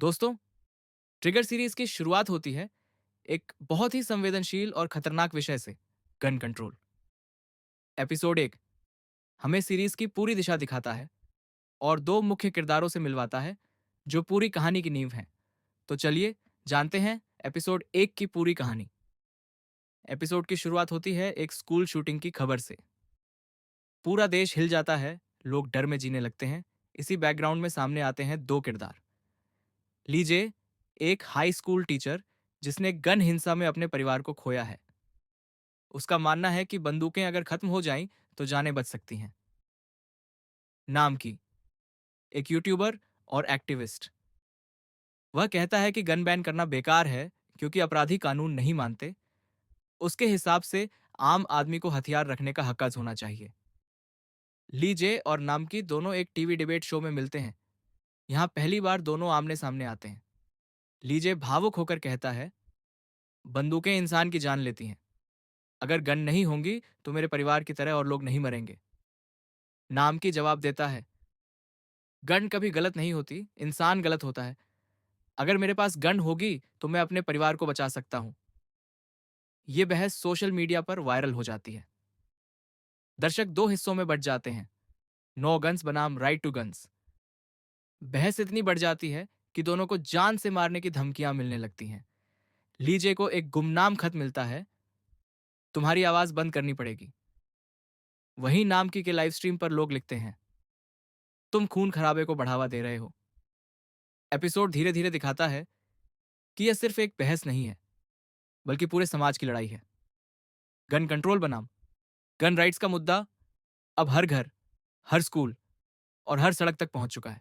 दोस्तों, trigger series की शुरुआत होती है एक बहुत ही संवेदनशील और खतरनाक विषय से, गन कंट्रोल। एपिसोड 1 हमें सीरीज की पूरी दिशा दिखाता है और दो मुख्य किरदारों से मिलवाता है जो पूरी कहानी की नींव हैं। तो चलिए जानते हैं एपिसोड 1 की पूरी कहानी। एपिसोड की शुरुआत होती है एक स्कूल शूटिंग की खबर से। पूरा देश हिल जाता है, लोग डर में जीने लगते हैं। इसी बैकग्राउंड में सामने आते हैं दो किरदार। लीजिए, एक हाई स्कूल टीचर जिसने गन हिंसा में अपने परिवार को खोया है। उसका मानना है कि बंदूकें अगर खत्म हो जाएं तो जानें बच सकती हैं। नाम की, एक यूट्यूबर और एक्टिविस्ट। वह कहता है कि गन बैन करना बेकार है क्योंकि अपराधी कानून नहीं मानते। उसके हिसाब से आम आदमी को हथियार रखने का हक होना चाहिए। लीजे और नाम की दोनों एक टीवी डिबेट शो में मिलते हैं। यहाँ पहली बार दोनों आमने सामने आते हैं। लीजे भावुक होकर कहता है, बंदूकें इंसान की जान लेती हैं। अगर गन नहीं होंगी तो मेरे परिवार की तरह और लोग नहीं मरेंगे। नाम की जवाब देता है, गन कभी गलत नहीं होती, इंसान गलत होता है। अगर मेरे पास गन होगी तो मैं अपने परिवार को बचा सकता हूं। ये बहस सोशल मीडिया पर वायरल हो जाती है। दर्शक दो हिस्सों में बट जाते हैं, नो गन्स बनाम राइट टू गन्स। बहस इतनी बढ़ जाती है कि दोनों को जान से मारने की धमकियां मिलने लगती हैं। लीजे को एक गुमनाम खत मिलता है, तुम्हारी आवाज बंद करनी पड़ेगी। वहीं नाम की के लाइव स्ट्रीम पर लोग लिखते हैं, तुम खून खराबे को बढ़ावा दे रहे हो। एपिसोड धीरे धीरे दिखाता है कि यह सिर्फ एक बहस नहीं है, बल्कि पूरे समाज की लड़ाई है। गन कंट्रोल बनाम गन राइट्स का मुद्दा अब हर घर, हर स्कूल और हर सड़क तक पहुंच चुका है।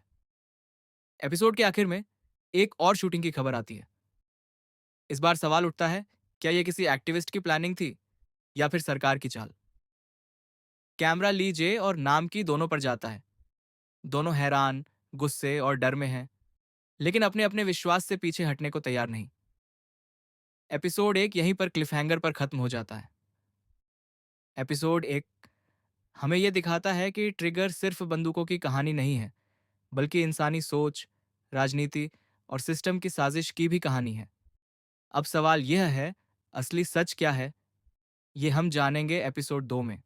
एपिसोड के आखिर में एक और शूटिंग की खबर आती है। इस बार सवाल उठता है, क्या यह किसी एक्टिविस्ट की प्लानिंग थी या फिर सरकार की चाल। कैमरा ली जे और नाम की दोनों पर जाता है। दोनों हैरान, गुस्से और डर में हैं, लेकिन अपने अपने विश्वास से पीछे हटने को तैयार नहीं। एपिसोड 1 यहीं पर क्लिफहैंगर पर खत्म हो जाता है। एपिसोड 1 हमें यह दिखाता है कि ट्रिगर सिर्फ बंदूकों की कहानी नहीं है, बल्कि इंसानी सोच, राजनीति और सिस्टम की साजिश की भी कहानी है। अब सवाल यह है, असली सच क्या है? ये हम जानेंगे एपिसोड 2 में।